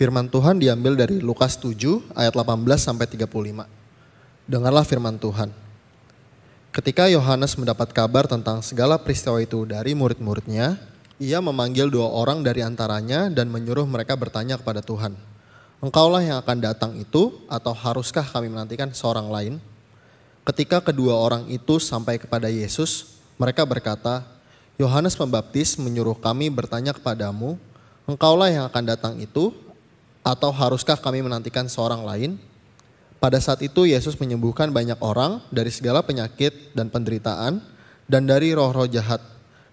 Firman Tuhan diambil dari Lukas 7 ayat 18 sampai 35. Dengarlah firman Tuhan. Ketika Yohanes mendapat kabar tentang segala peristiwa itu dari murid-muridnya, ia memanggil 2 orang dari antaranya dan menyuruh mereka bertanya kepada Tuhan, "Engkaulah yang akan datang itu, atau haruskah kami menantikan seorang lain?" Ketika kedua orang itu sampai kepada Yesus, mereka berkata, "Yohanes Pembaptis menyuruh kami bertanya kepadamu, Engkaulah yang akan datang itu, atau haruskah kami menantikan seorang lain?" Pada saat itu Yesus menyembuhkan banyak orang dari segala penyakit dan penderitaan dan dari roh-roh jahat.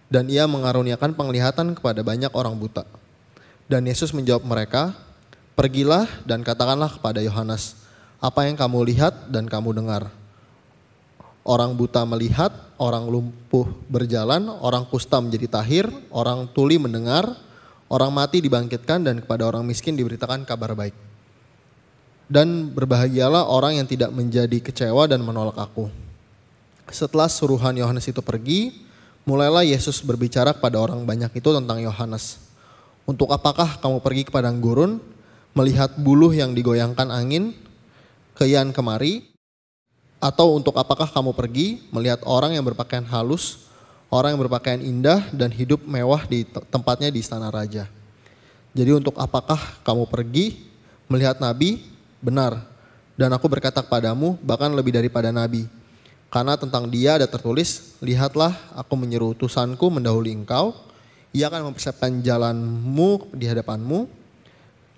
Dan ia mengaruniakan penglihatan kepada banyak orang buta. Dan Yesus menjawab mereka, "Pergilah dan katakanlah kepada Yohanes, apa yang kamu lihat dan kamu dengar. Orang buta melihat, orang lumpuh berjalan, orang kusta menjadi tahir, orang tuli mendengar, orang mati dibangkitkan, dan kepada orang miskin diberitakan kabar baik. Dan berbahagialah orang yang tidak menjadi kecewa dan menolak aku." Setelah suruhan Yohanes itu pergi, mulailah Yesus berbicara kepada orang banyak itu tentang Yohanes. "Untuk apakah kamu pergi ke padang gurun, melihat buluh yang digoyangkan angin, kian kemari? Atau untuk apakah kamu pergi melihat orang yang berpakaian halus, orang yang berpakaian indah dan hidup mewah di tempatnya di istana raja? Jadi untuk apakah kamu pergi melihat nabi? Benar, dan aku berkata kepadamu bahkan lebih daripada nabi. Karena tentang dia ada tertulis, lihatlah aku menyuruh utusanku mendahului engkau, ia akan mempersiapkan jalanmu di hadapanmu.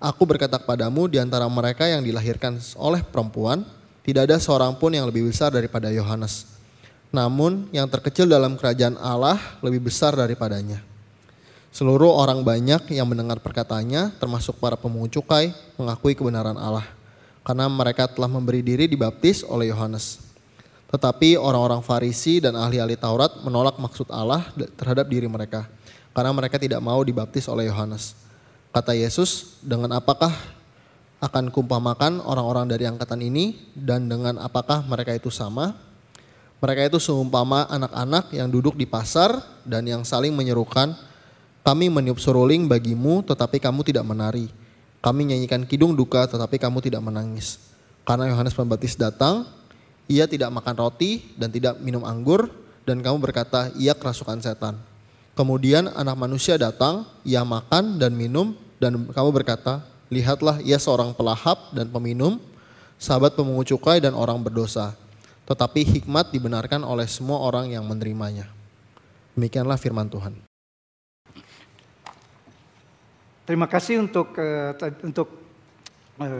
Aku berkata kepadamu, di antara mereka yang dilahirkan oleh perempuan, tidak ada seorang pun yang lebih besar daripada Yohanes. Namun yang terkecil dalam kerajaan Allah lebih besar daripadanya." Seluruh orang banyak yang mendengar perkataannya, termasuk para pemungut cukai, mengakui kebenaran Allah, karena mereka telah memberi diri dibaptis oleh Yohanes. Tetapi orang-orang Farisi dan ahli-ahli Taurat menolak maksud Allah terhadap diri mereka, karena mereka tidak mau dibaptis oleh Yohanes. Kata Yesus, "Dengan apakah akan kuumpamakan orang-orang dari angkatan ini, dan dengan apakah mereka itu sama? Mereka itu seumpama anak-anak yang duduk di pasar dan yang saling menyerukan, 'Kami meniup seruling bagimu, tetapi kamu tidak menari. Kami nyanyikan kidung duka, tetapi kamu tidak menangis.' Karena Yohanes Pembaptis datang, ia tidak makan roti dan tidak minum anggur, dan kamu berkata, 'Ia kerasukan setan.' Kemudian Anak Manusia datang, ia makan dan minum, dan kamu berkata, 'Lihatlah, ia seorang pelahap dan peminum, sahabat pemungut cukai dan orang berdosa.' Tetapi hikmat dibenarkan oleh semua orang yang menerimanya." Demikianlah firman Tuhan. Terima kasih untuk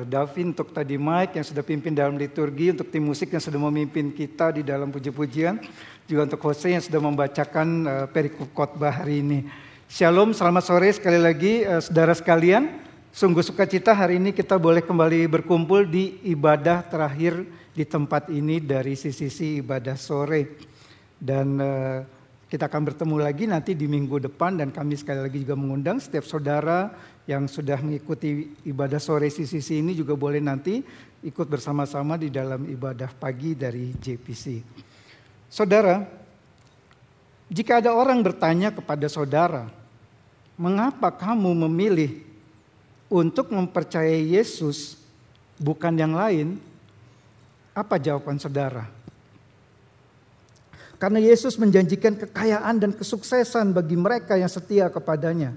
Davin, untuk tadi Mike yang sudah pimpin dalam liturgi, untuk tim musik yang sudah memimpin kita di dalam puji-pujian, juga untuk Jose yang sudah membacakan perikop khotbah hari ini. Shalom, selamat sore sekali lagi saudara sekalian. Sungguh sukacita hari ini kita boleh kembali berkumpul di ibadah terakhir di tempat ini dari sisi ibadah sore. Dan kita akan bertemu lagi nanti di minggu depan, dan kami sekali lagi juga mengundang setiap saudara yang sudah mengikuti ibadah sore CCC ini juga boleh nanti ikut bersama-sama di dalam ibadah pagi dari JPC. Saudara, jika ada orang bertanya kepada saudara, "Mengapa kamu memilih untuk mempercayai Yesus bukan yang lain?" Apa jawaban saudara? Karena Yesus menjanjikan kekayaan dan kesuksesan bagi mereka yang setia kepadanya.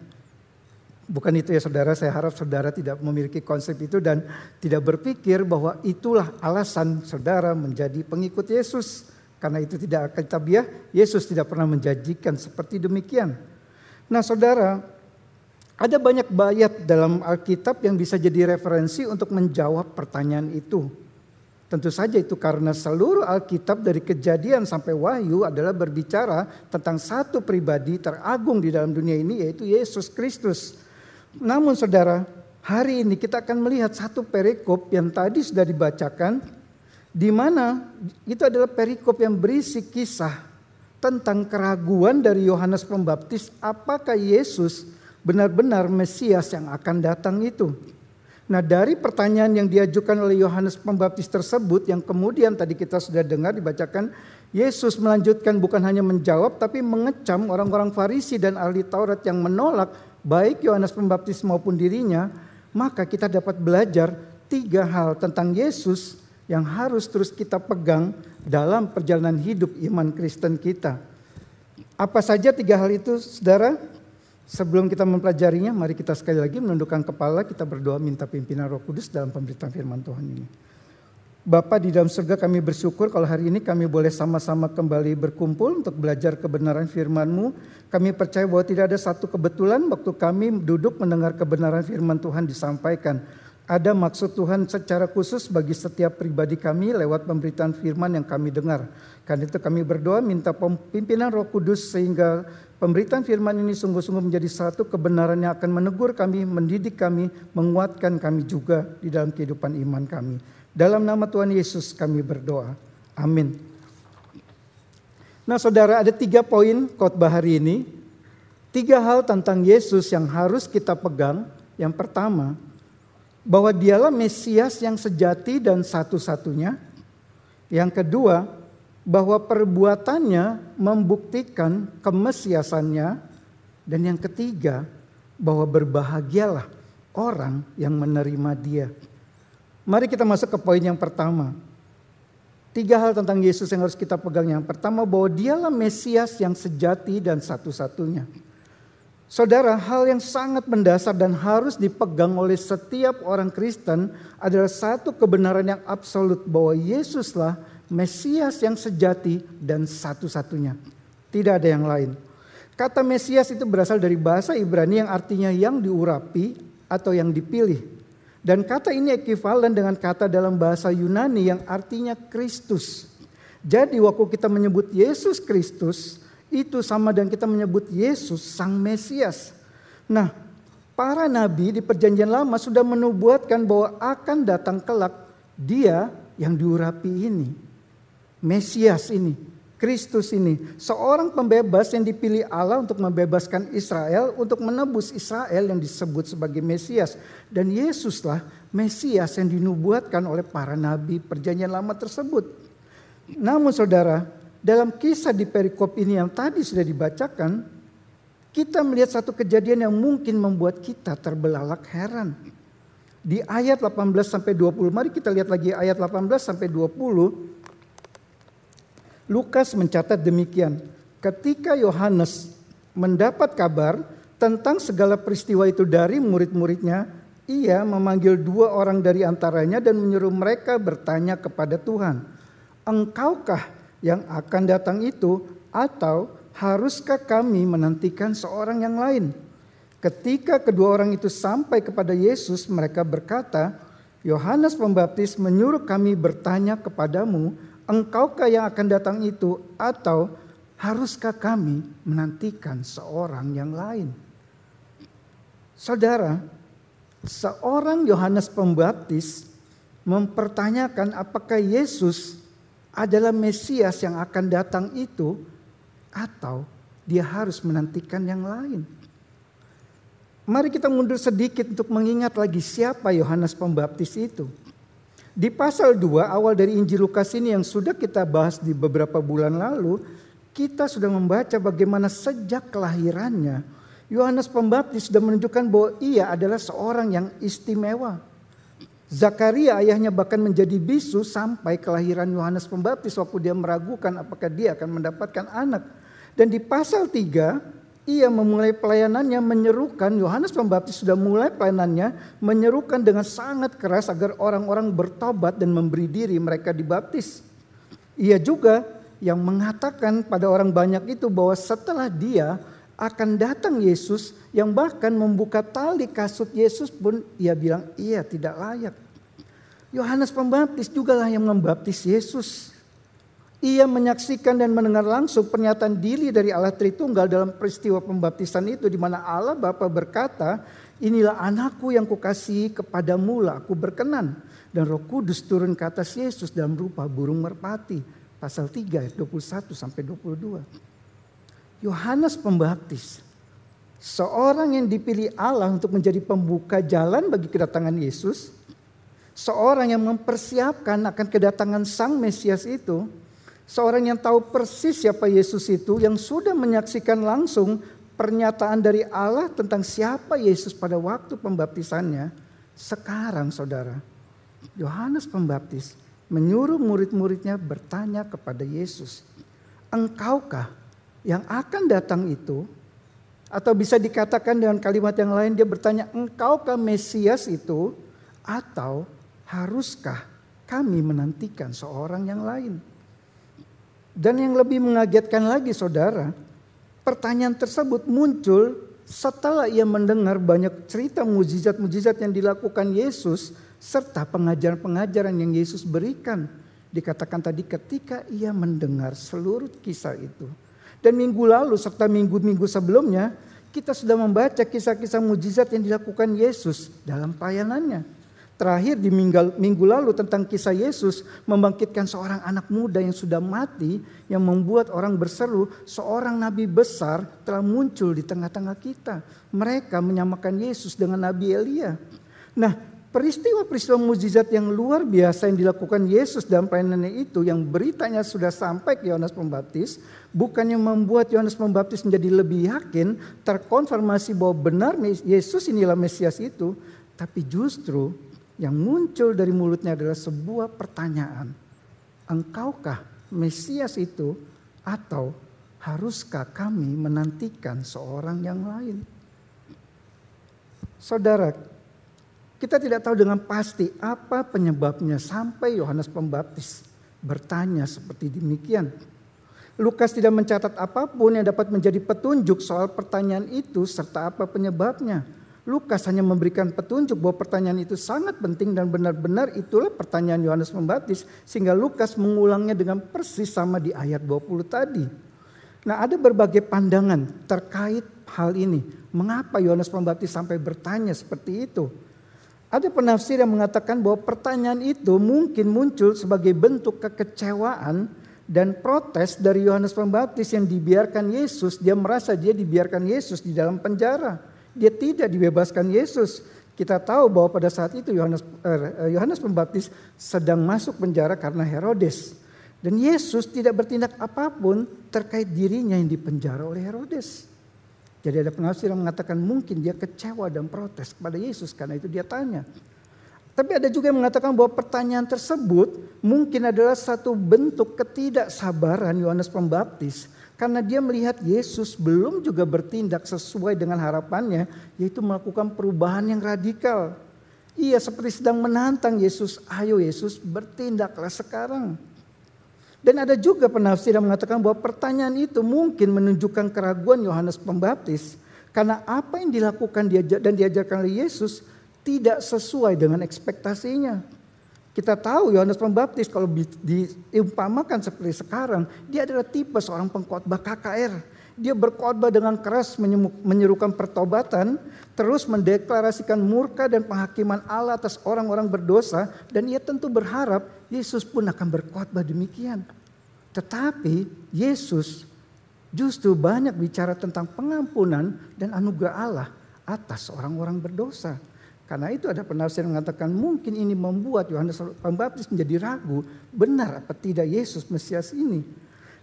Bukan itu ya saudara, saya harap saudara tidak memiliki konsep itu dan tidak berpikir bahwa itulah alasan saudara menjadi pengikut Yesus. Karena itu tidak alkitabiah, Yesus tidak pernah menjanjikan seperti demikian. Nah saudara, ada banyak ayat dalam Alkitab yang bisa jadi referensi untuk menjawab pertanyaan itu. Tentu saja itu karena seluruh Alkitab dari Kejadian sampai Wahyu adalah berbicara tentang satu pribadi teragung di dalam dunia ini, yaitu Yesus Kristus. Namun saudara, hari ini kita akan melihat satu perikop yang tadi sudah dibacakan, di mana itu adalah perikop yang berisi kisah tentang keraguan dari Yohanes Pembaptis, apakah Yesus benar-benar Mesias yang akan datang itu. Nah, dari pertanyaan yang diajukan oleh Yohanes Pembaptis tersebut, yang kemudian tadi kita sudah dengar dibacakan, Yesus melanjutkan bukan hanya menjawab tapi mengecam orang-orang Farisi dan ahli Taurat yang menolak baik Yohanes Pembaptis maupun dirinya. maka kita dapat belajar 3 hal tentang Yesus yang harus terus kita pegang dalam perjalanan hidup iman Kristen kita. Apa saja 3 hal itu, saudara? Sebelum kita mempelajarinya, mari kita sekali lagi menundukkan kepala, kita berdoa minta pimpinan Roh Kudus dalam pemberitaan firman Tuhan ini. Bapa di dalam surga, kami bersyukur kalau hari ini kami boleh sama-sama kembali berkumpul untuk belajar kebenaran firman-Mu. Kami percaya bahwa tidak ada satu kebetulan waktu kami duduk mendengar kebenaran firman Tuhan disampaikan. Ada maksud Tuhan secara khusus bagi setiap pribadi kami lewat pemberitaan firman yang kami dengar. Karena itu kami berdoa minta pimpinan Roh Kudus sehingga pemberitaan firman ini sungguh-sungguh menjadi satu kebenaran yang akan menegur kami, mendidik kami, menguatkan kami juga di dalam kehidupan iman kami. Dalam nama Tuhan Yesus kami berdoa. Amin. Nah saudara, ada 3 poin khotbah hari ini. 3 hal tentang Yesus yang harus kita pegang. Yang pertama, bahwa dialah Mesias yang sejati dan satu-satunya. Yang kedua, bahwa perbuatannya membuktikan kemesiasannya. Dan yang ketiga, bahwa berbahagialah orang yang menerima dia. Mari kita masuk ke poin yang pertama. 3 hal tentang Yesus yang harus kita pegang. Yang pertama, bahwa dialah Mesias yang sejati dan satu-satunya. Saudara, hal yang sangat mendasar dan harus dipegang oleh setiap orang Kristen adalah satu kebenaran yang absolut bahwa Yesuslah Mesias yang sejati dan satu-satunya. Tidak ada yang lain. Kata Mesias itu berasal dari bahasa Ibrani yang artinya yang diurapi atau yang dipilih. Dan kata ini ekivalen dengan kata dalam bahasa Yunani yang artinya Kristus. Jadi waktu kita menyebut Yesus Kristus, itu sama dengan kita menyebut Yesus Sang Mesias. Nah, para nabi di perjanjian lama sudah menubuatkan bahwa akan datang kelak dia yang diurapi ini. Mesias ini, Kristus ini. Seorang pembebas yang dipilih Allah untuk membebaskan Israel, untuk menebus Israel yang disebut sebagai Mesias. Dan Yesuslah Mesias yang dinubuatkan oleh para nabi perjanjian lama tersebut. Namun saudara, dalam kisah di perikop ini yang tadi sudah dibacakan, kita melihat satu kejadian yang mungkin membuat kita terbelalak heran. Di ayat 18-20, mari kita lihat lagi ayat 18-20. Lukas mencatat demikian. Ketika Yohanes mendapat kabar tentang segala peristiwa itu dari murid-muridnya, ia memanggil 2 orang dari antaranya dan menyuruh mereka bertanya kepada Tuhan, "Engkaukah yang akan datang itu, atau haruskah kami menantikan seorang yang lain?" Ketika kedua orang itu sampai kepada Yesus, mereka berkata, "Yohanes Pembaptis menyuruh kami bertanya kepadamu, engkaukah yang akan datang itu, atau haruskah kami menantikan seorang yang lain?" Saudara, seorang Yohanes Pembaptis mempertanyakan apakah Yesus adalah Mesias yang akan datang itu, atau dia harus menantikan yang lain. Mari kita mundur sedikit untuk mengingat lagi siapa Yohanes Pembaptis itu. Di pasal 2 awal dari Injil Lukas ini yang sudah kita bahas di beberapa bulan lalu, kita sudah membaca bagaimana sejak kelahirannya Yohanes Pembaptis sudah menunjukkan bahwa ia adalah seorang yang istimewa. Zakaria ayahnya bahkan menjadi bisu sampai kelahiran Yohanes Pembaptis waktu dia meragukan apakah dia akan mendapatkan anak. Dan di pasal 3 ia memulai pelayanannya menyerukan, Yohanes Pembaptis sudah mulai pelayanannya menyerukan dengan sangat keras agar orang-orang bertobat dan memberi diri mereka dibaptis. Ia juga yang mengatakan pada orang banyak itu bahwa setelah dia akan datang Yesus yang bahkan membuka tali kasut Yesus pun ia bilang ia tidak layak. Yohanes Pembaptis jugalah yang membaptis Yesus. Ia menyaksikan dan mendengar langsung pernyataan diri dari Allah Tritunggal dalam peristiwa pembaptisan itu, di mana Allah Bapa berkata, "Inilah anakku yang kukasihi, kepadamu lah aku berkenan." Dan Roh Kudus turun ke atas Yesus dalam rupa burung merpati. Pasal 3 ayat 21-22. Yohanes Pembaptis, seorang yang dipilih Allah untuk menjadi pembuka jalan bagi kedatangan Yesus, seorang yang mempersiapkan akan kedatangan Sang Mesias itu, seorang yang tahu persis siapa Yesus itu, yang sudah menyaksikan langsung pernyataan dari Allah tentang siapa Yesus pada waktu pembaptisannya, Sekarang saudara, Yohanes Pembaptis menyuruh murid-muridnya bertanya kepada Yesus, engkaukah yang akan datang itu? Atau bisa dikatakan dengan kalimat yang lain, dia bertanya, engkaukah Mesias itu? Atau haruskah kami menantikan seorang yang lain? Dan yang lebih mengagetkan lagi saudara, pertanyaan tersebut muncul setelah ia mendengar banyak cerita mujizat-mujizat yang dilakukan Yesus serta pengajaran-pengajaran yang Yesus berikan. Dikatakan tadi ketika ia mendengar seluruh kisah itu. Dan minggu lalu serta minggu-minggu sebelumnya kita sudah membaca kisah-kisah mujizat yang dilakukan Yesus dalam pelayanannya. Terakhir di minggu lalu tentang kisah Yesus membangkitkan seorang anak muda yang sudah mati, yang membuat orang berseru, seorang nabi besar telah muncul di tengah-tengah kita. Mereka menyamakan Yesus dengan Nabi Elia. Nah, peristiwa-peristiwa mujizat yang luar biasa yang dilakukan Yesus dalam pelayanannya itu, yang beritanya sudah sampai ke Yohanes Pembaptis, bukannya membuat Yohanes Pembaptis menjadi lebih yakin, terkonfirmasi bahwa benar Yesus inilah Mesias itu, tapi justru yang muncul dari mulutnya adalah sebuah pertanyaan. Engkaukah Mesias itu, atau haruskah kami menantikan seorang yang lain? Saudara, kita tidak tahu dengan pasti apa penyebabnya sampai Yohanes Pembaptis bertanya seperti demikian. Lukas tidak mencatat apapun yang dapat menjadi petunjuk soal pertanyaan itu serta apa penyebabnya. Lukas hanya memberikan petunjuk bahwa pertanyaan itu sangat penting dan benar-benar itulah pertanyaan Yohanes Pembaptis, sehingga Lukas mengulangnya dengan persis sama di ayat 20 tadi. Nah, ada berbagai pandangan terkait hal ini. Mengapa Yohanes Pembaptis sampai bertanya seperti itu? Ada penafsir yang mengatakan bahwa pertanyaan itu mungkin muncul sebagai bentuk kekecewaan dan protes dari Yohanes Pembaptis yang dibiarkan Yesus. Dia merasa dia dibiarkan Yesus di dalam penjara. Dia tidak dibebaskan Yesus. Kita tahu bahwa pada saat itu Yohanes Pembaptis sedang masuk penjara karena Herodes. Dan Yesus tidak bertindak apapun terkait dirinya yang dipenjara oleh Herodes. Jadi ada penafsir yang mengatakan mungkin dia kecewa dan protes kepada Yesus, karena itu dia tanya. Tapi ada juga yang mengatakan bahwa pertanyaan tersebut mungkin adalah satu bentuk ketidaksabaran Yohanes Pembaptis. Karena dia melihat Yesus belum juga bertindak sesuai dengan harapannya, yaitu melakukan perubahan yang radikal. Ia seperti sedang menantang Yesus, ayo Yesus bertindaklah sekarang. Dan ada juga penafsir yang mengatakan bahwa pertanyaan itu mungkin menunjukkan keraguan Yohanes Pembaptis. Karena apa yang dilakukan dan diajarkan oleh Yesus tidak sesuai dengan ekspektasinya. Kita tahu Yohanes Pembaptis kalau diumpamakan seperti sekarang, dia adalah tipe seorang pengkhotbah KKR. Dia berkhotbah dengan keras menyerukan pertobatan, terus mendeklarasikan murka dan penghakiman Allah atas orang-orang berdosa, dan ia tentu berharap Yesus pun akan berkhotbah demikian. Tetapi Yesus justru banyak bicara tentang pengampunan dan anugerah Allah atas orang-orang berdosa. Karena itu ada penafsir yang mengatakan mungkin ini membuat Yohanes Pembaptis menjadi ragu, benar apa tidak Yesus Mesias ini.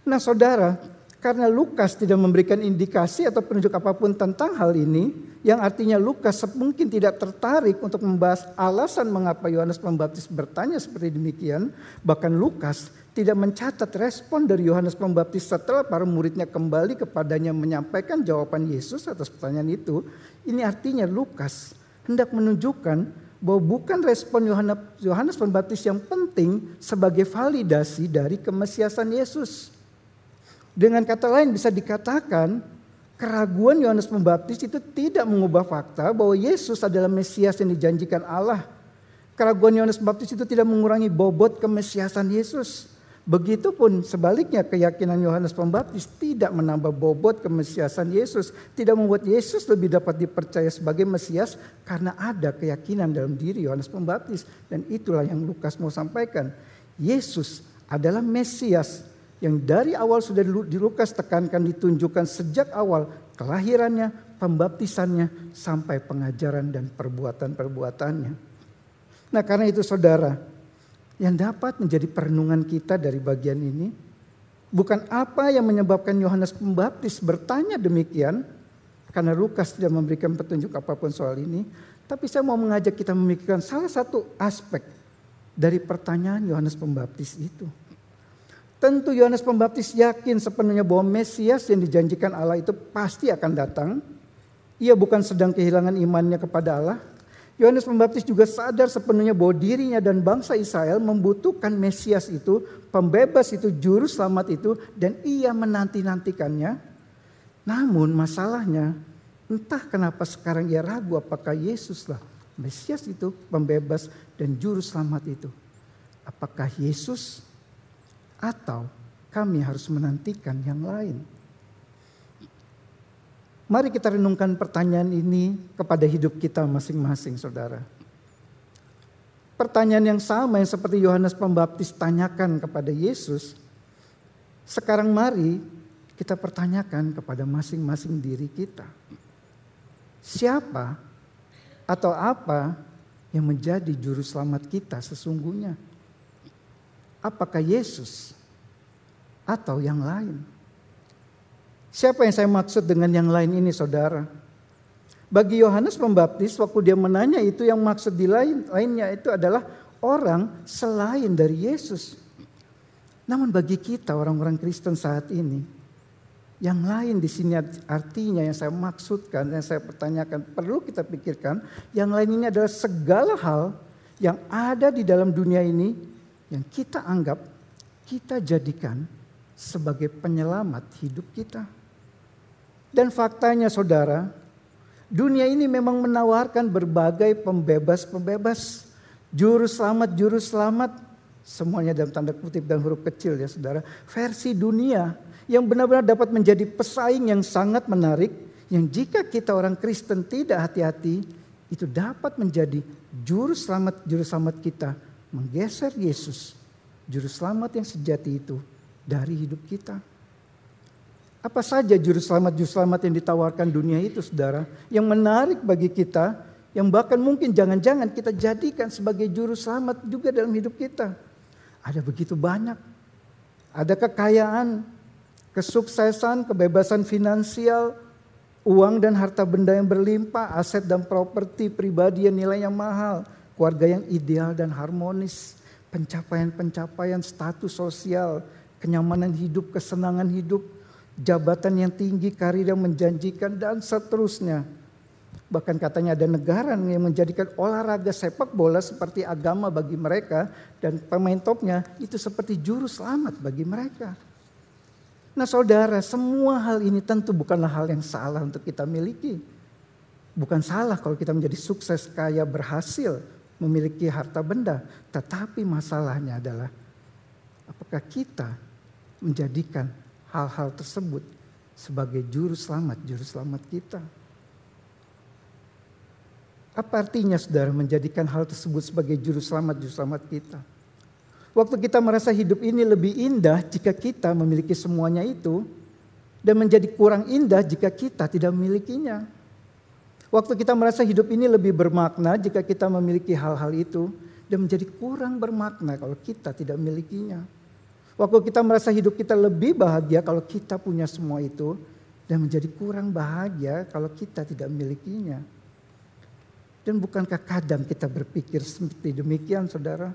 Nah saudara, karena Lukas tidak memberikan indikasi atau penunjuk apapun tentang hal ini, yang artinya Lukas mungkin tidak tertarik untuk membahas alasan mengapa Yohanes Pembaptis bertanya seperti demikian. Bahkan Lukas tidak mencatat respon dari Yohanes Pembaptis setelah para muridnya kembali kepadanya menyampaikan jawaban Yesus atas pertanyaan itu. Ini artinya Lukas hendak menunjukkan bahwa bukan respon Yohanes Pembaptis yang penting sebagai validasi dari kemesiasan Yesus. Dengan kata lain bisa dikatakan keraguan Yohanes Pembaptis itu tidak mengubah fakta bahwa Yesus adalah Mesias yang dijanjikan Allah. Keraguan Yohanes Pembaptis itu tidak mengurangi bobot kemesiasan Yesus. Begitupun sebaliknya keyakinan Yohanes Pembaptis tidak menambah bobot kemesiasan Yesus. Tidak membuat Yesus lebih dapat dipercaya sebagai Mesias karena ada keyakinan dalam diri Yohanes Pembaptis. Dan itulah yang Lukas mau sampaikan. Yesus adalah Mesias yang dari awal sudah di Lukas tekankan ditunjukkan sejak awal kelahirannya, pembaptisannya, sampai pengajaran dan perbuatan-perbuatannya. Nah karena itu saudara, yang dapat menjadi perenungan kita dari bagian ini bukan apa yang menyebabkan Yohanes Pembaptis bertanya demikian, karena Lukas tidak memberikan petunjuk apapun soal ini. Tapi saya mau mengajak kita memikirkan salah satu aspek dari pertanyaan Yohanes Pembaptis itu. Tentu Yohanes Pembaptis yakin sepenuhnya bahwa Mesias yang dijanjikan Allah itu pasti akan datang. Ia bukan sedang kehilangan imannya kepada Allah. Yohanes Pembaptis juga sadar sepenuhnya bahwa dirinya dan bangsa Israel membutuhkan Mesias itu, pembebas itu, juru selamat itu, dan ia menanti-nantikannya. Namun masalahnya, entah kenapa sekarang ia ragu apakah Yesuslah Mesias itu, pembebas dan juru selamat itu. Apakah Yesus atau kami harus menantikan yang lain? Mari kita renungkan pertanyaan ini kepada hidup kita masing-masing, saudara. Pertanyaan yang sama yang seperti Yohanes Pembaptis tanyakan kepada Yesus, sekarang mari kita pertanyakan kepada masing-masing diri kita. Siapa atau apa yang menjadi juru selamat kita sesungguhnya? Apakah Yesus atau yang lain? Siapa yang saya maksud dengan yang lain ini, saudara? Bagi Yohanes Pembaptis, waktu dia menanya itu, yang maksud di lainnya itu adalah orang selain dari Yesus. Namun bagi kita orang-orang Kristen saat ini, yang lain di sini artinya yang saya maksudkan, yang saya pertanyakan, perlu kita pikirkan. Yang lain ini adalah segala hal yang ada di dalam dunia ini yang kita anggap, kita jadikan sebagai penyelamat hidup kita. Dan faktanya, saudara, dunia ini memang menawarkan berbagai pembebas-pembebas, juru selamat, semuanya dalam tanda kutip dan huruf kecil ya saudara, versi dunia yang benar-benar dapat menjadi pesaing yang sangat menarik, yang jika kita orang Kristen tidak hati-hati, itu dapat menjadi juru selamat kita, menggeser Yesus, juru selamat yang sejati itu dari hidup kita. Apa saja juru selamat yang ditawarkan dunia itu, saudara, yang menarik bagi kita, yang bahkan mungkin jangan-jangan kita jadikan sebagai juru selamat juga dalam hidup kita. Ada begitu banyak. Ada kekayaan, kesuksesan, kebebasan finansial, uang dan harta benda yang berlimpah, aset dan properti pribadi yang nilainya mahal, keluarga yang ideal dan harmonis, pencapaian-pencapaian status sosial, kenyamanan hidup, kesenangan hidup, jabatan yang tinggi, karir yang menjanjikan, dan seterusnya. Bahkan katanya ada negara yang menjadikan olahraga sepak bola seperti agama bagi mereka, dan pemain topnya itu seperti juru selamat bagi mereka. Nah saudara, semua hal ini tentu bukanlah hal yang salah untuk kita miliki. Bukan salah kalau kita menjadi sukses, kaya, berhasil, memiliki harta benda. Tetapi masalahnya adalah apakah kita menjadikan hal-hal tersebut sebagai juru selamat kita. Apa artinya saudara menjadikan hal tersebut sebagai juru selamat kita? Waktu kita merasa hidup ini lebih indah jika kita memiliki semuanya itu, dan menjadi kurang indah jika kita tidak memilikinya. Waktu kita merasa hidup ini lebih bermakna jika kita memiliki hal-hal itu, dan menjadi kurang bermakna kalau kita tidak memilikinya. Waktu kita merasa hidup kita lebih bahagia kalau kita punya semua itu, dan menjadi kurang bahagia kalau kita tidak memilikinya. Dan bukankah kadang kita berpikir seperti demikian, saudara?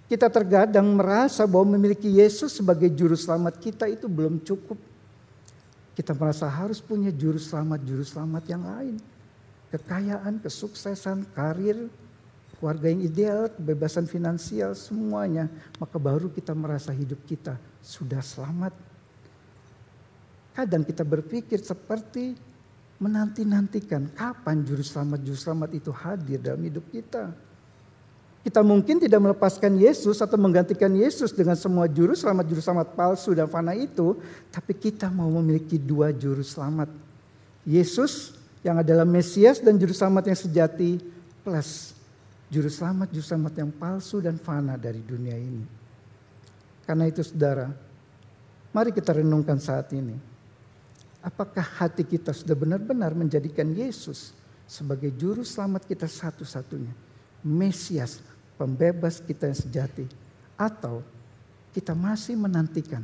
Kita terkadang merasa bahwa memiliki Yesus sebagai juru selamat kita itu belum cukup. Kita merasa harus punya juru selamat yang lain. Kekayaan, kesuksesan, karir, keluarga yang ideal, kebebasan finansial, semuanya. Maka baru kita merasa hidup kita sudah selamat. Kadang kita berpikir seperti menanti-nantikan kapan juru selamat itu hadir dalam hidup kita. Kita mungkin tidak melepaskan Yesus atau menggantikan Yesus dengan semua juru selamat palsu dan fana itu. Tapi kita mau memiliki dua juru selamat. Yesus yang adalah Mesias dan juru selamat yang sejati, plus juru selamat yang palsu dan fana dari dunia ini. Karena itu saudara, mari kita renungkan saat ini. Apakah hati kita sudah benar-benar menjadikan Yesus sebagai juru selamat kita satu-satunya, Mesias, pembebas kita yang sejati, atau kita masih menantikan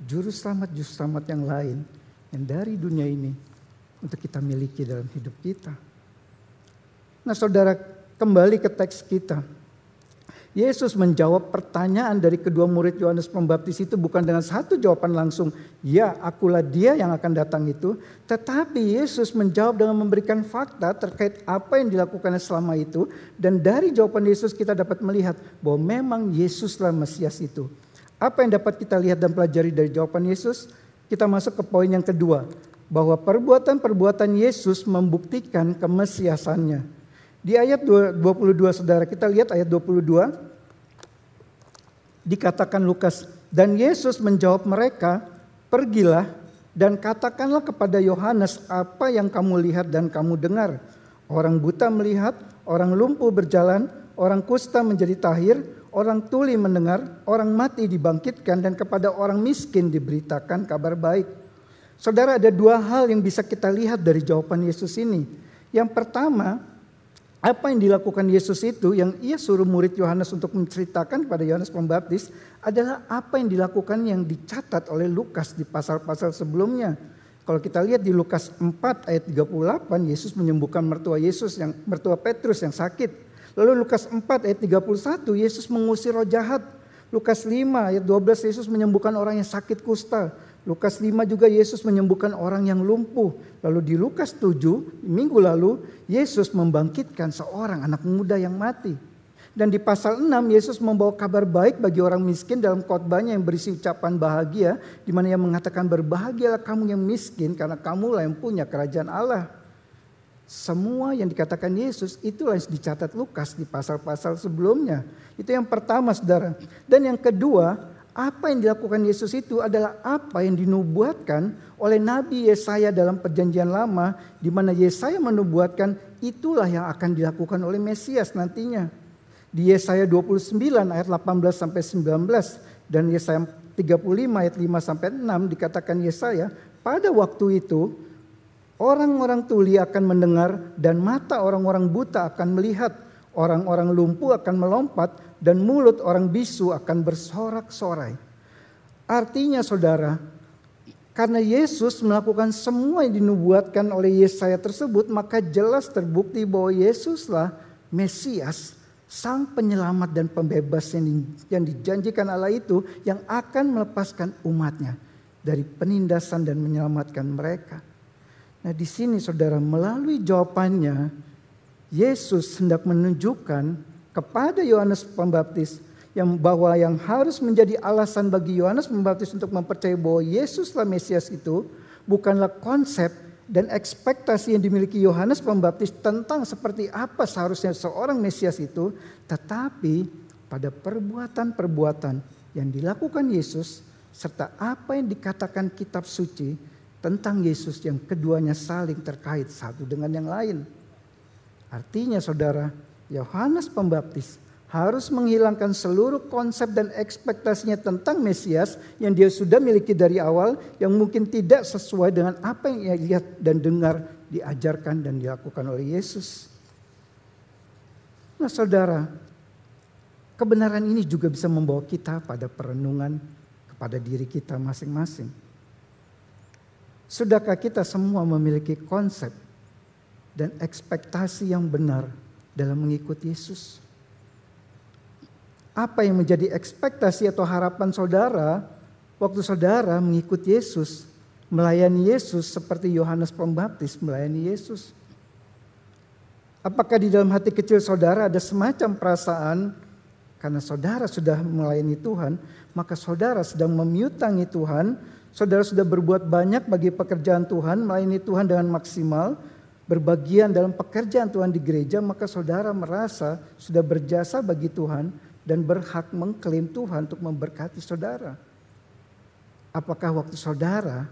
juru selamat yang lain yang dari dunia ini untuk kita miliki dalam hidup kita? Nah saudara, kembali ke teks kita. Yesus menjawab pertanyaan dari kedua murid Yohanes Pembaptis itu bukan dengan satu jawaban langsung, ya akulah dia yang akan datang itu. Tetapi Yesus menjawab dengan memberikan fakta terkait apa yang dilakukannya selama itu. Dan dari jawaban Yesus kita dapat melihat bahwa memang Yesuslah Mesias itu. Apa yang dapat kita lihat dan pelajari dari jawaban Yesus? Kita masuk ke poin yang kedua. Bahwa perbuatan-perbuatan Yesus membuktikan kemesiasannya. Di ayat 22 saudara, kita lihat ayat 22. Dikatakan Lukas, dan Yesus menjawab mereka, pergilah dan katakanlah kepada Yohanes apa yang kamu lihat dan kamu dengar. Orang buta melihat, orang lumpuh berjalan, orang kusta menjadi tahir, orang tuli mendengar, orang mati dibangkitkan, dan kepada orang miskin diberitakan kabar baik. Saudara, ada dua hal yang bisa kita lihat dari jawaban Yesus ini. Yang pertama, apa yang dilakukan Yesus itu yang ia suruh murid Yohanes untuk menceritakan kepada Yohanes Pembaptis adalah apa yang dilakukan yang dicatat oleh Lukas di pasal-pasal sebelumnya. Kalau kita lihat di Lukas 4 ayat 38, Yesus menyembuhkan mertua Petrus yang sakit. Lalu Lukas 4 ayat 31, Yesus mengusir roh jahat. Lukas 5 ayat 12, Yesus menyembuhkan orang yang sakit kusta. Lukas 5 juga Yesus menyembuhkan orang yang lumpuh. Lalu di Lukas 7 minggu lalu Yesus membangkitkan seorang anak muda yang mati. Dan di pasal 6 Yesus membawa kabar baik bagi orang miskin dalam khotbahnya yang berisi ucapan bahagia. Di mana ia mengatakan berbahagialah kamu yang miskin karena kamulah yang punya kerajaan Allah. Semua yang dikatakan Yesus itulah yang dicatat Lukas di pasal-pasal sebelumnya. Itu yang pertama saudara. Dan yang kedua, apa yang dilakukan Yesus itu adalah apa yang dinubuatkan oleh Nabi Yesaya dalam perjanjian lama. Di mana Yesaya menubuatkan itulah yang akan dilakukan oleh Mesias nantinya. Di Yesaya 29 ayat 18 sampai 19 dan Yesaya 35 ayat 5 sampai 6 dikatakan Yesaya, pada waktu itu orang-orang tuli akan mendengar dan mata orang-orang buta akan melihat. Orang-orang lumpuh akan melompat dan mulut orang bisu akan bersorak-sorai. Artinya saudara, karena Yesus melakukan semua yang dinubuatkan oleh Yesaya tersebut, maka jelas terbukti bahwa Yesuslah Mesias, Sang Penyelamat dan Pembebas yang dijanjikan Allah itu, yang akan melepaskan umatnya dari penindasan dan menyelamatkan mereka. Nah di sini saudara, melalui jawabannya Yesus hendak menunjukkan kepada Yohanes Pembaptis bahwa yang harus menjadi alasan bagi Yohanes Pembaptis untuk mempercayai bahwa Yesuslah Mesias itu bukanlah konsep dan ekspektasi yang dimiliki Yohanes Pembaptis tentang seperti apa seharusnya seorang Mesias itu, tetapi pada perbuatan-perbuatan yang dilakukan Yesus serta apa yang dikatakan kitab suci tentang Yesus yang keduanya saling terkait satu dengan yang lain. Artinya saudara, Yohanes Pembaptis harus menghilangkan seluruh konsep dan ekspektasinya tentang Mesias yang dia sudah miliki dari awal, yang mungkin tidak sesuai dengan apa yang ia lihat dan dengar, diajarkan dan dilakukan oleh Yesus. Nah saudara, kebenaran ini juga bisa membawa kita pada perenungan kepada diri kita masing-masing. Sudahkah kita semua memiliki konsep dan ekspektasi yang benar dalam mengikuti Yesus? Apa yang menjadi ekspektasi atau harapan saudara waktu saudara mengikuti Yesus, melayani Yesus seperti Yohanes Pembaptis melayani Yesus? Apakah di dalam hati kecil saudara ada semacam perasaan karena saudara sudah melayani Tuhan, maka saudara sedang memiutangi Tuhan, saudara sudah berbuat banyak bagi pekerjaan Tuhan, melayani Tuhan dengan maksimal, berbagian dalam pekerjaan Tuhan di gereja, maka saudara merasa sudah berjasa bagi Tuhan dan berhak mengklaim Tuhan untuk memberkati saudara. Apakah waktu saudara,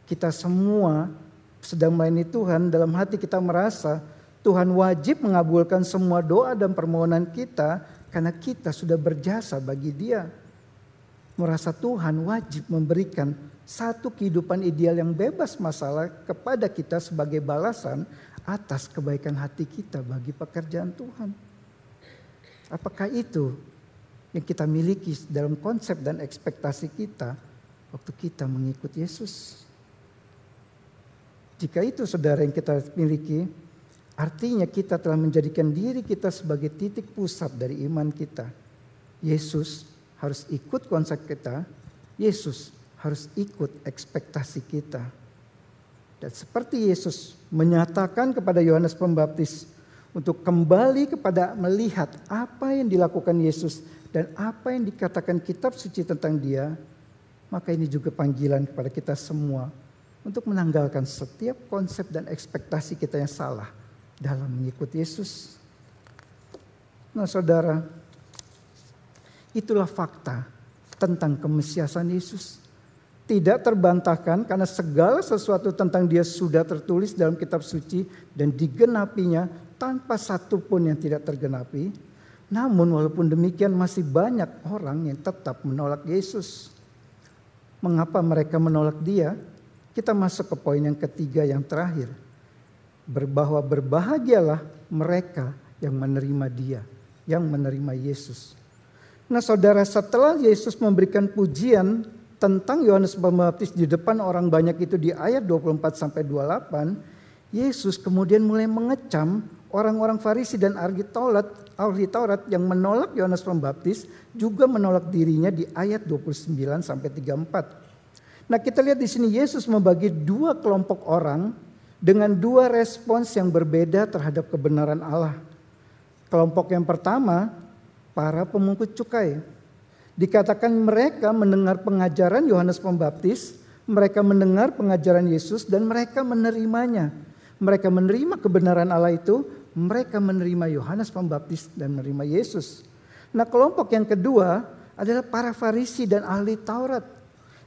kita semua sedang melayani Tuhan, dalam hati kita merasa Tuhan wajib mengabulkan semua doa dan permohonan kita karena kita sudah berjasa bagi Dia. Merasa Tuhan wajib memberikan satu kehidupan ideal yang bebas masalah kepada kita sebagai balasan atas kebaikan hati kita bagi pekerjaan Tuhan. Apakah itu yang kita miliki dalam konsep dan ekspektasi kita waktu kita mengikuti Yesus? Jika itu saudara yang kita miliki, Artinya kita telah menjadikan diri kita sebagai titik pusat dari iman kita. Yesus harus ikut konsep kita. Yesus harus ikut ekspektasi kita. Dan seperti Yesus menyatakan kepada Yohanes Pembaptis untuk kembali kepada melihat apa yang dilakukan Yesus dan apa yang dikatakan kitab suci tentang dia, maka ini juga panggilan kepada kita semua untuk menanggalkan setiap konsep dan ekspektasi kita yang salah dalam mengikuti Yesus. Nah saudara, itulah fakta tentang kemesiasan Yesus. Tidak terbantahkan karena segala sesuatu tentang dia sudah tertulis dalam kitab suci dan digenapinya tanpa satu pun yang tidak tergenapi. Namun walaupun demikian masih banyak orang yang tetap menolak Yesus. Mengapa mereka menolak dia? Kita masuk ke poin yang ketiga yang terakhir. Bahwa berbahagialah mereka yang menerima dia, yang menerima Yesus. Nah saudara, setelah Yesus memberikan pujian tentang Yohanes Pembaptis di depan orang banyak itu di ayat 24-28, Yesus kemudian mulai mengecam orang-orang Farisi dan ahli Taurat yang menolak Yohanes Pembaptis, juga menolak dirinya di ayat 29-34. Nah kita lihat di sini Yesus membagi dua kelompok orang dengan dua respons yang berbeda terhadap kebenaran Allah. Kelompok yang pertama, para pemungut cukai. Dikatakan mereka mendengar pengajaran Yohanes Pembaptis, mereka mendengar pengajaran Yesus dan mereka menerimanya. Mereka menerima kebenaran Allah itu, mereka menerima Yohanes Pembaptis dan menerima Yesus. Nah kelompok yang kedua adalah para Farisi dan ahli Taurat.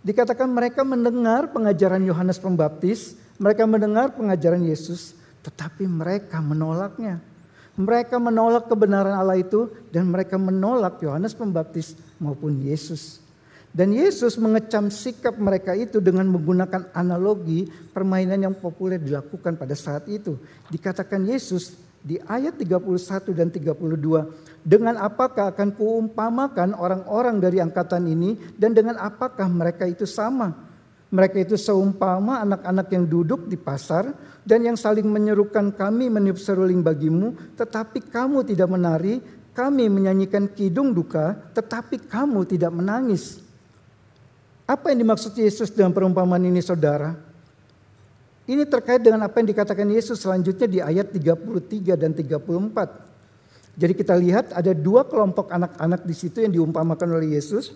Dikatakan mereka mendengar pengajaran Yohanes Pembaptis, mereka mendengar pengajaran Yesus, tetapi mereka menolaknya. Mereka menolak kebenaran Allah itu dan mereka menolak Yohanes Pembaptis maupun Yesus. Dan Yesus mengecam sikap mereka itu dengan menggunakan analogi permainan yang populer dilakukan pada saat itu. Dikatakan Yesus di ayat 31 dan 32, dengan apakah akan kuumpamakan orang-orang dari angkatan ini dan dengan apakah mereka itu sama? Mereka itu seumpama anak-anak yang duduk di pasar dan yang saling menyerukan, kami meniup seruling bagimu tetapi kamu tidak menari, kami menyanyikan kidung duka tetapi kamu tidak menangis. Apa yang dimaksud Yesus dengan perumpamaan ini saudara? Ini terkait dengan apa yang dikatakan Yesus selanjutnya di ayat 33 dan 34. Jadi kita lihat ada dua kelompok anak-anak di situ yang diumpamakan oleh Yesus.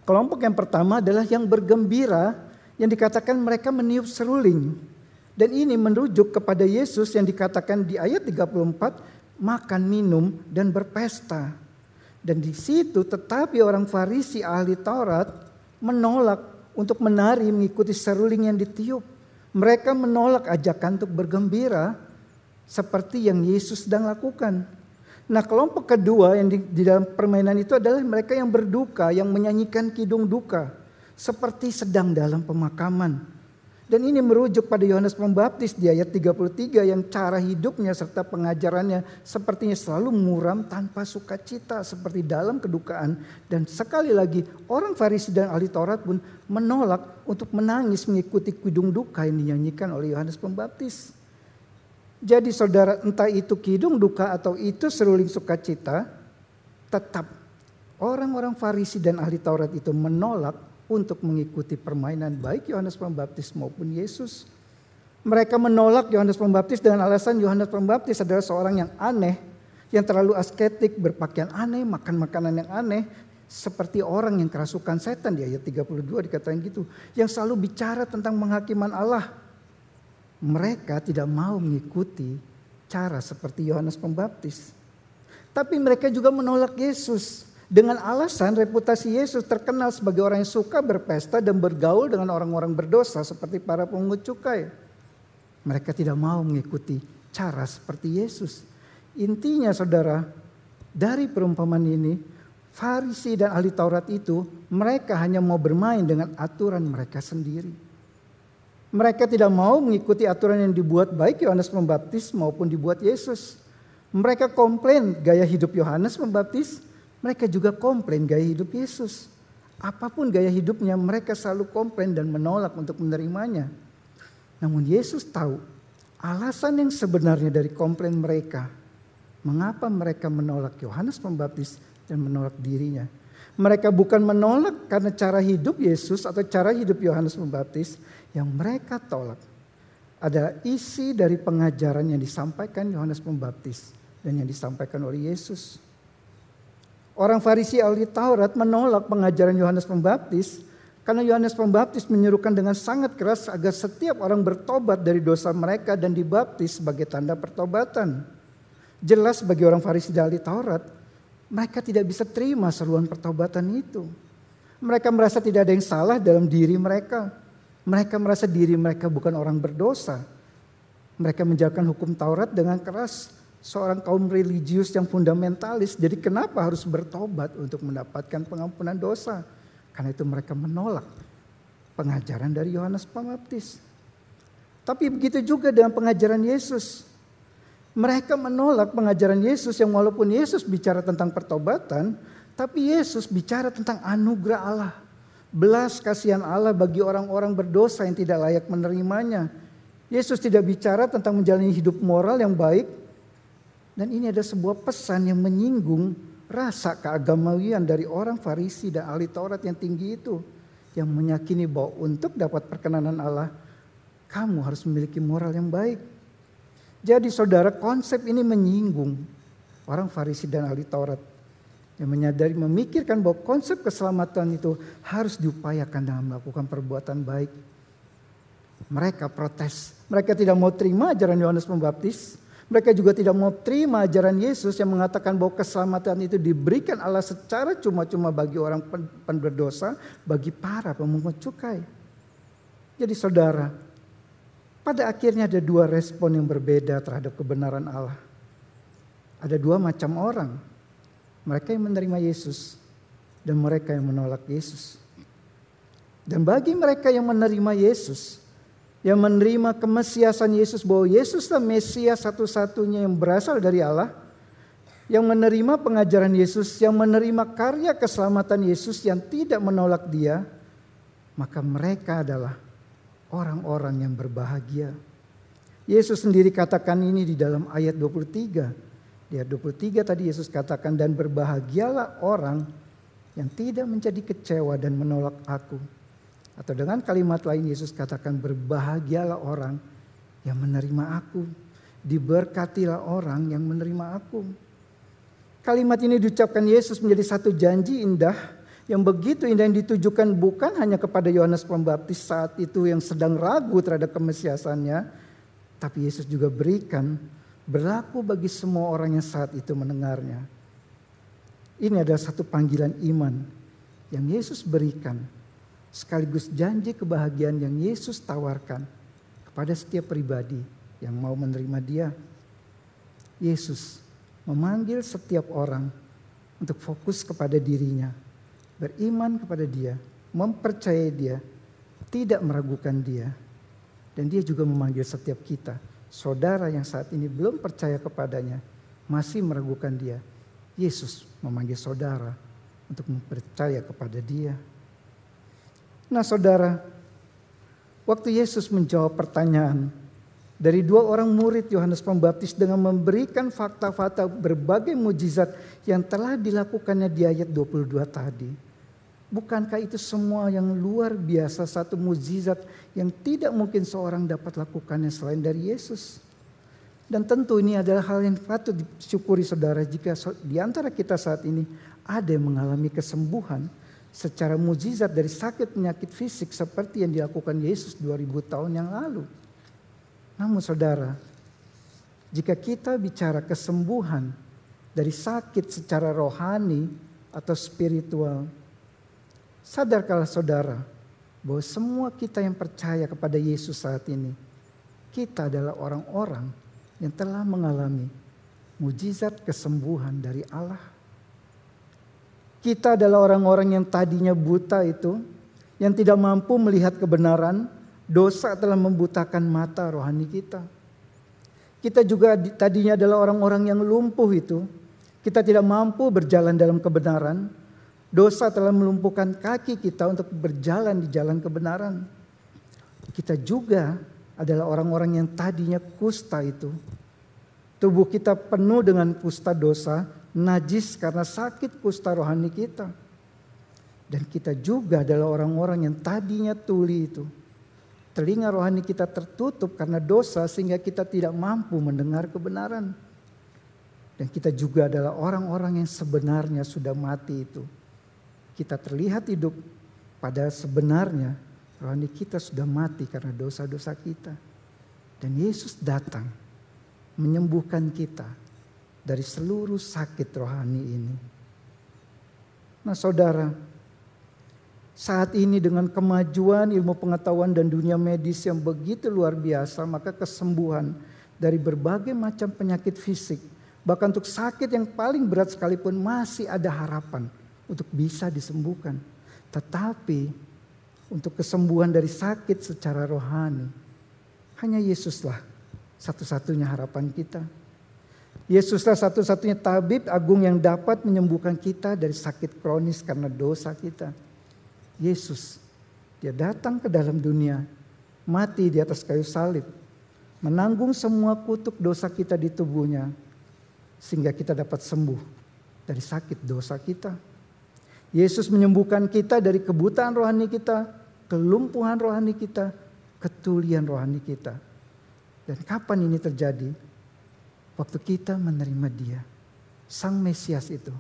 Kelompok yang pertama adalah yang bergembira, yang dikatakan mereka meniup seruling. Dan ini merujuk kepada Yesus yang dikatakan di ayat 34, makan, minum, dan berpesta. Dan di situ tetapi orang Farisi ahli Taurat menolak untuk menari mengikuti seruling yang ditiup. Mereka menolak ajakan untuk bergembira seperti yang Yesus sedang lakukan. Nah kelompok kedua yang di dalam permainan itu adalah mereka yang berduka, yang menyanyikan kidung duka. Seperti sedang dalam pemakaman. Dan ini merujuk pada Yohanes Pembaptis di ayat 33 yang cara hidupnya serta pengajarannya sepertinya selalu muram tanpa sukacita seperti dalam kedukaan. Dan sekali lagi orang Farisi dan ahli Taurat pun menolak untuk menangis mengikuti kidung duka yang dinyanyikan oleh Yohanes Pembaptis. Jadi saudara, entah itu kidung duka atau itu seruling sukacita, tetap orang-orang Farisi dan ahli Taurat itu menolak untuk mengikuti permainan baik Yohanes Pembaptis maupun Yesus. Mereka menolak Yohanes Pembaptis dengan alasan Yohanes Pembaptis adalah seorang yang aneh, yang terlalu asketik, berpakaian aneh, makan makanan yang aneh, seperti orang yang kerasukan setan di ayat 32 dikatakan gitu, yang selalu bicara tentang penghakiman Allah. Mereka tidak mau mengikuti cara seperti Yohanes Pembaptis. Tapi mereka juga menolak Yesus dengan alasan reputasi Yesus terkenal sebagai orang yang suka berpesta dan bergaul dengan orang-orang berdosa seperti para pemungut cukai. Mereka tidak mau mengikuti cara seperti Yesus. Intinya saudara, dari perumpamaan ini, Farisi dan ahli Taurat itu mereka hanya mau bermain dengan aturan mereka sendiri. Mereka tidak mau mengikuti aturan yang dibuat baik Yohanes Pembaptis maupun dibuat Yesus. Mereka komplain gaya hidup Yohanes Pembaptis, mereka juga komplain gaya hidup Yesus. Apapun gaya hidupnya mereka selalu komplain dan menolak untuk menerimanya. Namun Yesus tahu alasan yang sebenarnya dari komplain mereka, mengapa mereka menolak Yohanes Pembaptis dan menolak dirinya. Mereka bukan menolak karena cara hidup Yesus atau cara hidup Yohanes Pembaptis. Yang mereka tolak adalah isi dari pengajaran yang disampaikan Yohanes Pembaptis dan yang disampaikan oleh Yesus. Orang Farisi ahli Taurat menolak pengajaran Yohanes Pembaptis karena Yohanes Pembaptis menyerukan dengan sangat keras agar setiap orang bertobat dari dosa mereka dan dibaptis sebagai tanda pertobatan. Jelas bagi orang Farisi dan ahli Taurat, mereka tidak bisa terima seruan pertobatan itu. Mereka merasa tidak ada yang salah dalam diri mereka. Mereka merasa diri mereka bukan orang berdosa. Mereka menjalankan hukum Taurat dengan keras. Seorang kaum religius yang fundamentalis. Jadi kenapa harus bertobat untuk mendapatkan pengampunan dosa? Karena itu mereka menolak pengajaran dari Yohanes Pembaptis. Tapi begitu juga dengan pengajaran Yesus. Mereka menolak pengajaran Yesus yang walaupun Yesus bicara tentang pertobatan, tapi Yesus bicara tentang anugerah Allah. Belas kasihan Allah bagi orang-orang berdosa yang tidak layak menerimanya. Yesus tidak bicara tentang menjalani hidup moral yang baik. Dan ini ada sebuah pesan yang menyinggung rasa keagamawian dari orang Farisi dan ahli Taurat yang tinggi itu. Yang meyakini bahwa untuk dapat perkenanan Allah, kamu harus memiliki moral yang baik. Jadi saudara, konsep ini menyinggung orang Farisi dan ahli Taurat. Yang menyadari, memikirkan bahwa konsep keselamatan itu harus diupayakan dengan melakukan perbuatan baik. Mereka protes. Mereka tidak mau terima ajaran Yohanes Pembaptis. Mereka juga tidak mau terima ajaran Yesus yang mengatakan bahwa keselamatan itu diberikan Allah secara cuma-cuma bagi orang berdosa, bagi para pemungut cukai. Jadi saudara, pada akhirnya ada dua respon yang berbeda terhadap kebenaran Allah. Ada dua macam orang. Mereka yang menerima Yesus dan mereka yang menolak Yesus. Dan bagi mereka yang menerima Yesus, yang menerima kemesiasan Yesus, bahwa Yesuslah Mesias satu-satunya yang berasal dari Allah, yang menerima pengajaran Yesus, yang menerima karya keselamatan Yesus yang tidak menolak Dia, maka mereka adalah orang-orang yang berbahagia. Yesus sendiri katakan ini di dalam ayat 23. Di ayat 23 tadi Yesus katakan, dan berbahagialah orang yang tidak menjadi kecewa dan menolak aku. Atau dengan kalimat lain Yesus katakan, berbahagialah orang yang menerima aku. Diberkatilah orang yang menerima aku. Kalimat ini diucapkan Yesus menjadi satu janji indah. Yang begitu indah, yang ditujukan bukan hanya kepada Yohanes Pembaptis saat itu yang sedang ragu terhadap kemesiasannya. Tapi Yesus juga berikan, berlaku bagi semua orang yang saat itu mendengarnya. Ini adalah satu panggilan iman yang Yesus berikan. Sekaligus janji kebahagiaan yang Yesus tawarkan kepada setiap pribadi yang mau menerima Dia. Yesus memanggil setiap orang untuk fokus kepada dirinya, beriman kepada Dia, mempercayai Dia, tidak meragukan Dia. Dan Dia juga memanggil setiap kita, saudara yang saat ini belum percaya kepadanya, masih meragukan Dia. Yesus memanggil saudara untuk mempercaya kepada Dia. Nah saudara, waktu Yesus menjawab pertanyaan dari dua orang murid Yohanes Pembaptis dengan memberikan fakta-fakta berbagai mujizat yang telah dilakukannya di ayat 22 tadi. Bukankah itu semua yang luar biasa, satu mujizat yang tidak mungkin seorang dapat lakukannya selain dari Yesus. Dan tentu ini adalah hal yang patut disyukuri saudara, jika di antara kita saat ini ada yang mengalami kesembuhan secara mujizat dari sakit penyakit fisik seperti yang dilakukan Yesus 2000 tahun yang lalu. Namun saudara, jika kita bicara kesembuhan dari sakit secara rohani atau spiritual, sadarkah saudara bahwa semua kita yang percaya kepada Yesus saat ini, kita adalah orang-orang yang telah mengalami mujizat kesembuhan dari Allah. Kita adalah orang-orang yang tadinya buta itu, yang tidak mampu melihat kebenaran. Dosa telah membutakan mata rohani kita. Kita juga tadinya adalah orang-orang yang lumpuh itu. Kita tidak mampu berjalan dalam kebenaran. Dosa telah melumpuhkan kaki kita untuk berjalan di jalan kebenaran. Kita juga adalah orang-orang yang tadinya kusta itu. Tubuh kita penuh dengan kusta dosa, najis karena sakit kusta rohani kita. Dan kita juga adalah orang-orang yang tadinya tuli itu. Telinga rohani kita tertutup karena dosa sehingga kita tidak mampu mendengar kebenaran. Dan kita juga adalah orang-orang yang sebenarnya sudah mati itu. Kita terlihat hidup, padahal sebenarnya rohani kita sudah mati karena dosa-dosa kita. Dan Yesus datang menyembuhkan kita dari seluruh sakit rohani ini. Nah saudara, saat ini dengan kemajuan ilmu pengetahuan dan dunia medis yang begitu luar biasa, maka kesembuhan dari berbagai macam penyakit fisik, bahkan untuk sakit yang paling berat sekalipun masih ada harapan untuk bisa disembuhkan. Tetapi untuk kesembuhan dari sakit secara rohani, hanya Yesuslah satu-satunya harapan kita. Yesuslah satu-satunya tabib agung yang dapat menyembuhkan kita dari sakit kronis karena dosa kita. Yesus, dia datang ke dalam dunia, mati di atas kayu salib, menanggung semua kutuk dosa kita di tubuhnya, sehingga kita dapat sembuh dari sakit dosa kita. Yesus menyembuhkan kita dari kebutaan rohani kita, kelumpuhan rohani kita, ketulian rohani kita. Dan kapan ini terjadi? Waktu kita menerima Dia, Sang Mesias itu,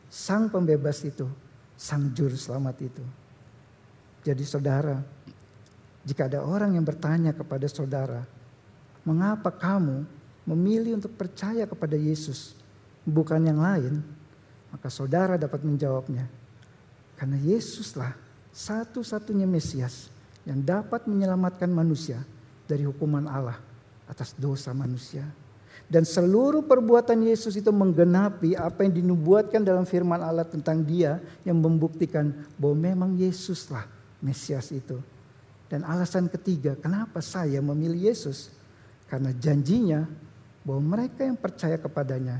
Sang Pembebas itu, Sang Juru Selamat itu. Jadi saudara, jika ada orang yang bertanya kepada saudara, mengapa kamu memilih untuk percaya kepada Yesus, bukan yang lain? Maka saudara dapat menjawabnya, karena Yesuslah satu-satunya Mesias yang dapat menyelamatkan manusia dari hukuman Allah atas dosa manusia. Dan seluruh perbuatan Yesus itu menggenapi apa yang dinubuatkan dalam firman Allah tentang Dia, yang membuktikan bahwa memang Yesuslah Mesias itu. Dan alasan ketiga, kenapa saya memilih Yesus? Karena janjinya bahwa mereka yang percaya kepadanya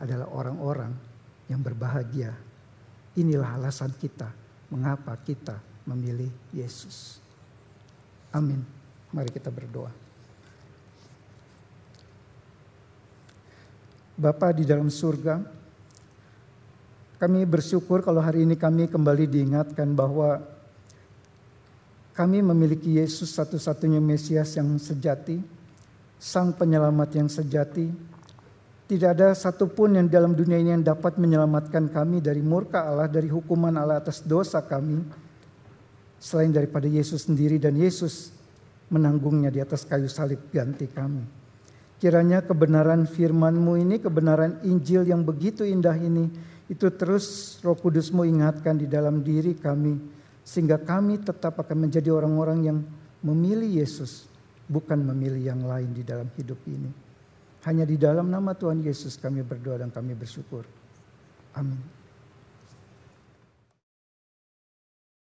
adalah orang-orang yang berbahagia. Inilah alasan kita mengapa kita memilih Yesus. Amin. Mari kita berdoa. Bapa di dalam surga, kami bersyukur kalau hari ini kami kembali diingatkan bahwa kami memiliki Yesus satu-satunya Mesias yang sejati, Sang Penyelamat yang sejati. Tidak ada satupun yang dalam dunia ini yang dapat menyelamatkan kami dari murka Allah, dari hukuman Allah atas dosa kami, selain daripada Yesus sendiri, dan Yesus menanggungnya di atas kayu salib ganti kami. Kiranya kebenaran firman-Mu ini, kebenaran Injil yang begitu indah ini, itu terus Roh Kudus-Mu ingatkan di dalam diri kami, sehingga kami tetap akan menjadi orang-orang yang memilih Yesus, bukan memilih yang lain di dalam hidup ini. Hanya di dalam nama Tuhan Yesus kami berdoa dan kami bersyukur. Amin.